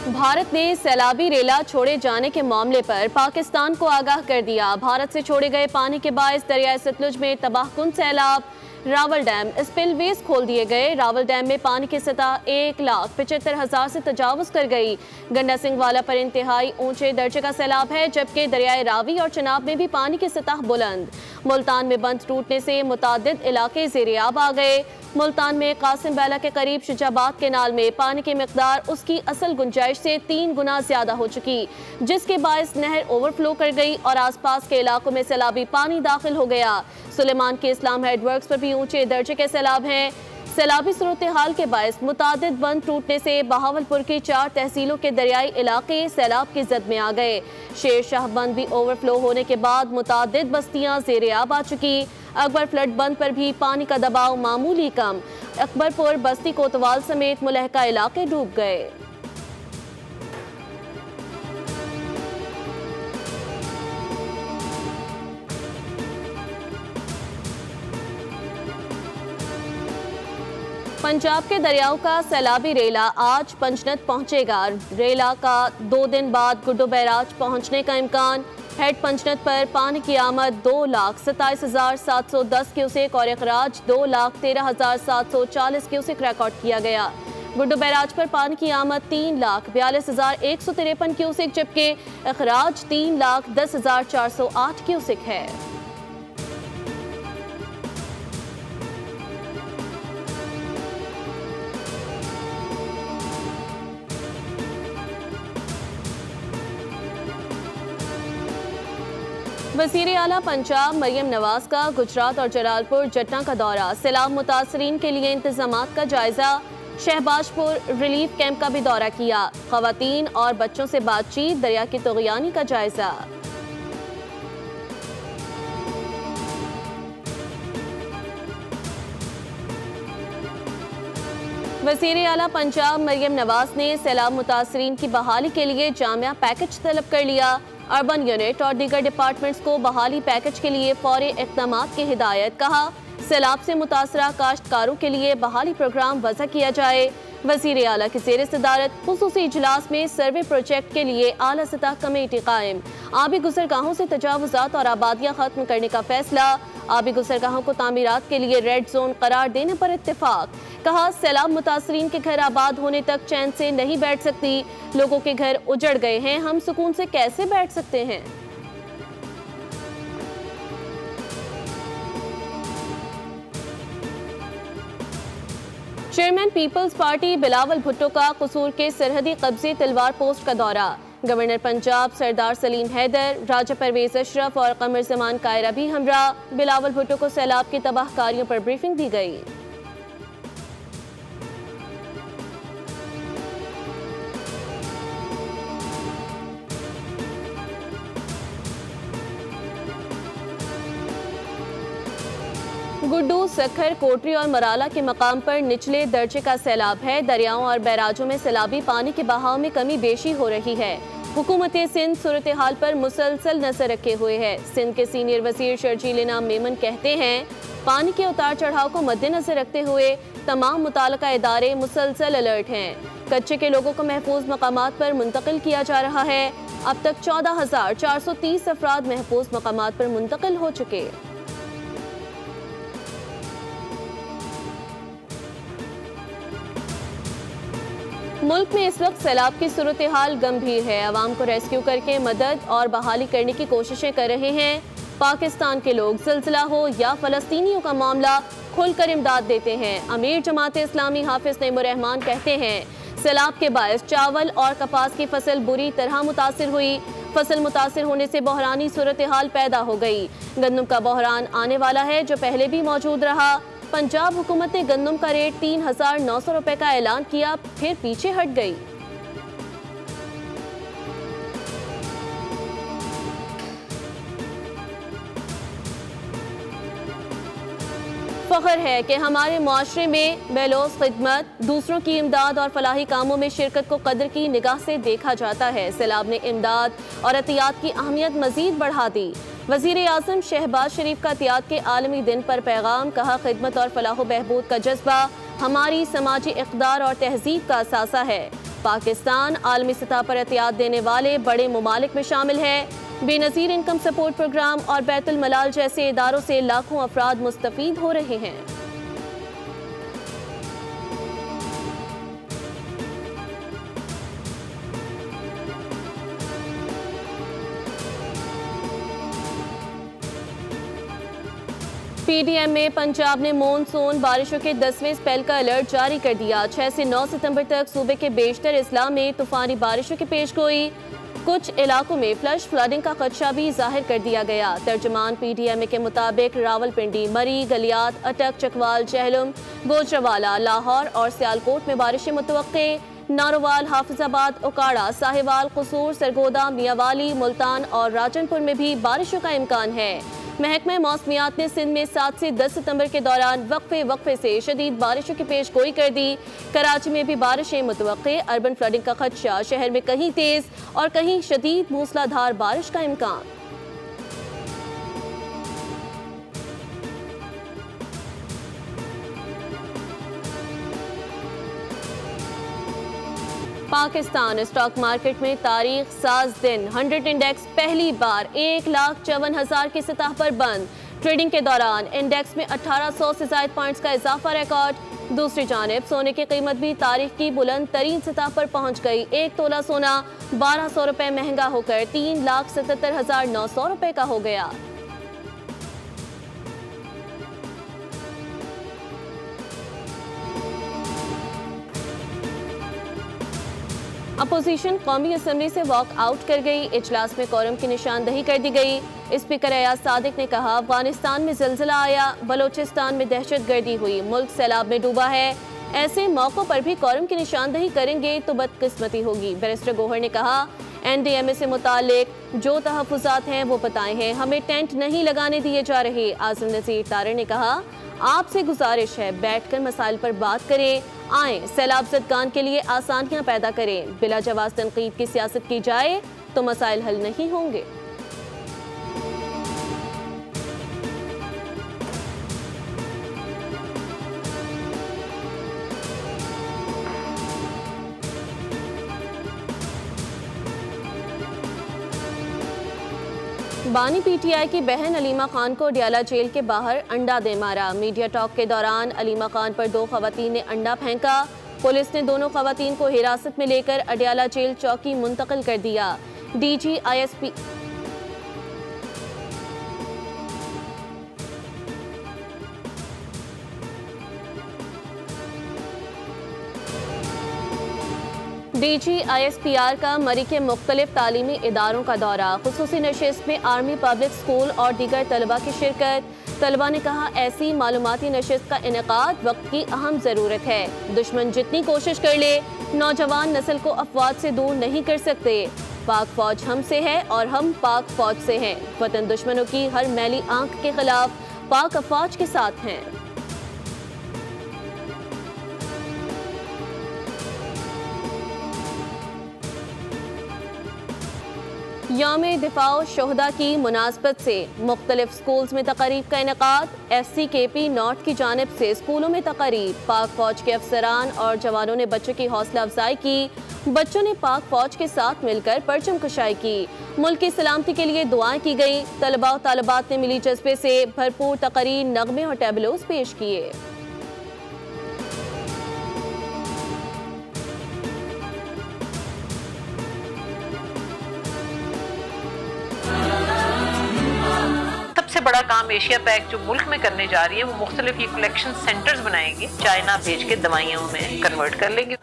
भारत ने सैलाबी रेला छोड़े जाने के मामले पर पाकिस्तान को आगाह कर दिया। भारत से छोड़े गए पानी के बायस दरियाए सतलुज में तबाहकुन सैलाब। रावल डैम स्पिलवेज खोल दिए गए। रावल डैम में पानी की सतह 1,75,000 से तजावुज कर गई। गंडा सिंह वाला पर इंतहाई ऊंचे दर्जे का सैलाब है, जबकि दरियाए रावी और चनाब में भी पानी की सतह बुलंद। मुल्तान में बंद टूटने से मुतादिद इलाके ज़ेरे-आब आ गए। मुल्तान में कासिम बैला के करीब शुजाबाद केनाल में पानी की मिकदार उसकी असल गुंजाइश से 3 गुना ज्यादा हो चुकी, जिसके बायस नहर ओवरफ्लो कर गई और आसपास के इलाकों में सैलाबी पानी दाखिल हो गया। सुलेमान के इस्लाम हेडवर्क्स पर भी ऊंचे दर्जे के सैलाब हैं। सैलाबी सूरत हाल के बायस मुतादिद बंद टूटने से बहावलपुर की 4 तहसीलों के दरियाई इलाके सैलाब की जद में आ गए। शेर शाह बंद भी ओवरफ्लो होने के बाद मुतादिद बस्तियां ज़ेरे-आब आ चुकी। अकबर फ्लड बंद पर भी पानी का दबाव मामूली कम। अकबरपुर, बस्ती, कोतवाल समेत मुलहका इलाके डूब गए। पंजाब के दरियाओं का सैलाबी रेला आज पंजनत पहुंचेगा। रेला का 2 दिन बाद गुड्डो बैराज पहुंचने का इम्कान। हेड पंजनत पर पानी की आमद 2,27,710 क्यूसेक और अखराज 2,13,740 क्यूसेक रिकॉर्ड किया गया। गुड्डो बैराज पर पानी की आमद 3,42,153 क्यूसेक, जबकि अखराज 3,10,408 क्यूसेक है। वज़ीर आला पंजाब मरियम नवाज का गुजरात और जलालपुर जट्टा का दौरा। सैलाब मुतासरीन के लिए इंतजामात का जायजा। शहबाजपुर रिलीफ कैंप का भी दौरा किया। ख़वातीन और बच्चों से बातचीत। दरिया की तुग़यानी का जायजा। वज़ीर आला पंजाब मरियम नवाज ने सैलाब मुतासरीन की बहाली के लिए जामिया पैकेज तलब कर लिया। अर्बन यूनिट और दीगर डिपार्टमेंट्स को बहाली पैकेज के लिए फौरी इक़दामात की हिदायत। कहा, सैलाब से मुतासरा काश्तकारों के लिए बहाली प्रोग्राम वज़ा किया जाए। वज़ीर आला की ज़ेर सदारत खुसूसी इजलास में सर्वे प्रोजेक्ट के लिए आला सतह कमेटी कायम। आबी गुज़रगाहों से तजावुज़ात और आबादियाँ ख़त्म करने का फैसला। आबी गुज़रगाहों को तामीरात के लिए रेड जोन करार देने पर इत्तेफाक। कहा, सैलाब मुतासरीन के घर आबाद होने तक चैन से नहीं बैठ सकती। लोगों के घर उजड़ गए हैं, हम सुकून से कैसे बैठ सकते हैं। चेयरमैन पीपल्स पार्टी बिलावल भुट्टो का कसूर के सरहदी कब्जे तलवार पोस्ट का दौरा। गवर्नर पंजाब सरदार सलीम हैदर, राजा परवेज अशरफ और कमर जमान कायरा भी हमरा। बिलावल भुट्टो को सैलाब की तबाहकारियों पर ब्रीफिंग दी गई। गुड्डू, सखर, कोटरी और मराला के मकाम पर निचले दर्जे का सैलाब है। दरियाओं और बैराजों में सैलाबी पानी के बहाव में कमी बेशी हो रही है। हुकूमत सिंध सूरत हाल पर मुसलसल नजर रखे हुए है। सिंध के सीनियर वजीर शर्जील इनाम मेमन कहते हैं, पानी के उतार चढ़ाव को मद्देनजर रखते हुए तमाम मुताल्लिका इदारे मुसलसल अलर्ट हैं। कच्चे के लोगों को महफूज मकामात पर मुंतकिल किया जा रहा है। अब तक 14,430 अफराद महफूज मकामात पर मुंतकिल हो चुके। मुल्क में इस वक्त सैलाब की सूरत हाल गंभीर है। अवाम को रेस्क्यू करके मदद और बहाली करने की कोशिशें कर रहे हैं। पाकिस्तान के लोग ज़िलज़िला हो या फ़लस्तीनियों का मामला खुलकर इमदाद देते हैं। अमीर जमात इस्लामी हाफिज नईमुर रहमान कहते हैं, सैलाब के बायस चावल और कपास की फसल बुरी तरह मुतासिर हुई। फसल मुतासिर होने से बहरानी सूरत हाल पैदा हो गई। गंदम का बहरान आने वाला है, जो पहले भी मौजूद रहा। पंजाब हुकूमत ने गंदम का रेट 3,900 रुपए का ऐलान किया, फिर पीछे हट गई। फ़ख्र है कि हमारे मुआशरे में बेलौस खिदमत, दूसरों की इमदाद और फलाही कामों में शिरकत को कदर की निगाह से देखा जाता है। सैलाब ने इमदाद और एहतियात की अहमियत मजीद बढ़ा दी। वज़ीर आज़म शहबाज शरीफ का एहतियात के आलमी दिन पर पैगाम। कहा, खिदमत और फलाह बहबूद का जज्बा हमारी समाजी इक़दार और तहजीब का असासा है। पाकिस्तान आलमी सतह पर एहतियात देने वाले बड़े ममालिक में शामिल है। बेनज़ीर इनकम सपोर्ट प्रोग्राम और बैतुल मलाल जैसे इदारों से लाखों अफराद मुस्तफीद हो रहे हैं। पीडीएम में पंजाब ने मॉनसून बारिशों के 10वें स्पेल का अलर्ट जारी कर दिया। 6 से 9 सितंबर तक सूबे के बेशतर इस्लाम में तूफानी बारिशों की पेशगोई। कुछ इलाकों में फ्लश फ्लडिंग का खदशा भी जाहिर कर दिया गया। तर्जुमान पीडीएम के मुताबिक रावलपिंडी, मरी, गलियात, अटक, चकवाल, चहलम, गोजरावाला, लाहौर और सियालकोट में बारिशें मुतवक्के। नारोवाल, हाफिजाबाद, ओकाड़ा, साहिवाल, कसूर, सरगोदा, मियावाली, मुल्तान और राजनपुर में भी बारिशों का इम्कान है। महकमा मौसमियात ने सिंध में 7 से 10 सितंबर के दौरान वक्फे से शदीद बारिशों की पेशगोई कर दी। कराची में भी बारिशें मुतवक्के। अर्बन फ्लडिंग का खदशा, शहर में कहीं तेज और कहीं शदीद मूसलाधार बारिश का इम्कान। पाकिस्तान स्टॉक मार्केट में तारीख साज दिन 100 इंडेक्स पहली बार 1,54,000 की सतह पर बंद। ट्रेडिंग के दौरान इंडेक्स में 1800 से ज्यादा पॉइंट्स का इजाफा रिकॉर्ड। दूसरी जानिब सोने की कीमत भी तारीख की बुलंद तरीन सतह पर पहुंच गई। 1 तोला सोना 1200 रुपए महंगा होकर 3,77,900 रुपए का हो गया। अपोजिशन कौमी असम्बली से वॉक आउट कर गई। इजलास में कोरम की निशानदही कर दी गई। स्पीकर अयाज सादिक ने कहा, अफगानिस्तान में जिलजिला आया, बलोचिस्तान में दहशतगर्दी हुई, मुल्क सैलाब में डूबा है। ऐसे मौकों पर भी कोरम की निशानदही करेंगे तो बदकिस्मती होगी। बैरिस्टर गोहर ने कहा, NDMA से मुतालिक जो तहफ़्फ़ुज़ात हैं वो बताए हैं, हमें टेंट नहीं लगाने दिए जा रहे। आज़म नज़ीर तारड़ ने कहा, आपसे गुजारिश है बैठकर मसाइल पर बात करें, आए सैलाब ज़दगान के लिए आसानियां पैदा करें। बिला जवाज़ तनकीद की सियासत की जाए तो मसाइल हल नहीं होंगे। बानी PTI की बहन अलीमा खान को अडियाला जेल के बाहर अंडा दे मारा। मीडिया टॉक के दौरान अलीमा खान पर 2 खवातीन ने अंडा फेंका। पुलिस ने दोनों खवातीन को हिरासत में लेकर अडियाला जेल चौकी मुंतकिल कर दिया। DG ISP ISPR का मरी के मुख्तलिफ तालीमी इदारों का दौरा। खुसूसी नशिस्त में आर्मी पब्लिक स्कूल और दीगर तलबा की शिरकत। तलबा ने कहा, ऐसी मालूमाती नशिस्त का इनेकाद वक्त की अहम ज़रूरत है। दुश्मन जितनी कोशिश कर ले, नौजवान नस्ल को अफवाद से दूर नहीं कर सकते। पाक फौज हमसे है और हम पाक फौज से हैं। वतन दुश्मनों की हर मैली आंख के खिलाफ पाक अफवाज के साथ हैं। यौम दिफाओ शोहदा की मुनासबत से मुख्तलिफ स्कूल्स में तकरीब का इनेकाद। FCKP नॉर्थ की जानिब से स्कूलों में तकरीब। पाक फौज के अफसरान और जवानों ने बच्चों की हौसला अफजाई की। बच्चों ने पाक फौज के साथ मिलकर परचम कशाई की। मुल्क की सलामती के लिए दुआएं की गई। तलबा और तालिबात ने मिली जज्बे से भरपूर तकरीर, नगमे और टैबलोस पेश किए। सबसे बड़ा काम एशिया पैक जो मुल्क में करने जा रही है, वो मुख्तलिफ ये कलेक्शन सेंटर्स बनाएंगे, चाइना भेज के दवाइयों में कन्वर्ट कर लेंगे।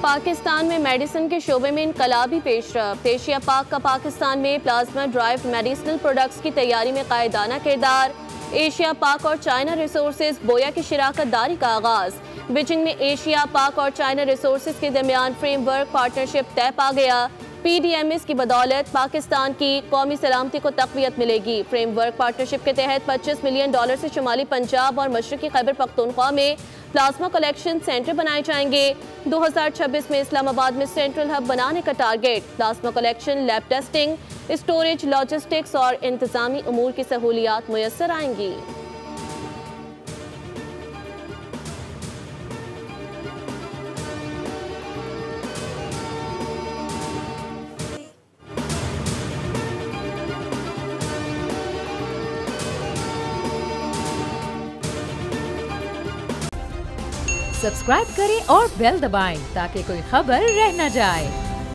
पाकिस्तान में मेडिसिन के शोबे में इनकलाबी पेशरफ्त। एशिया पाक का पाकिस्तान में प्लाज्मा ड्राइव्ड मेडिसिनल प्रोडक्ट्स की तैयारी में कायदाना किरदार। एशिया पाक और चाइना रिसोर्सेज बोया की शराकत दारी का आगाज। बीजिंग में एशिया पाक और चाइना रिसोर्सेज के दरमियान फ्रेमवर्क पार्टनरशिप तय पा गया। PDMS की बदौलत पाकिस्तान की कौमी सलामती को तक़वियत मिलेगी। फ्रेमवर्क पार्टनरशिप के तहत $25 मिलियन से शुमाली पंजाब और मशरक़ी खैबर पख्तूनख्वा में प्लाज्मा कलेक्शन सेंटर बनाए जाएंगे। 2026 में इस्लामाबाद में सेंट्रल हब बनाने का target. Plasma collection, lab testing, storage, logistics और इंतजामी उमूर की सहूलियात मुयस्सर आएंगी। सब्सक्राइब करें और बेल दबाएं ताकि कोई खबर रह न जाए।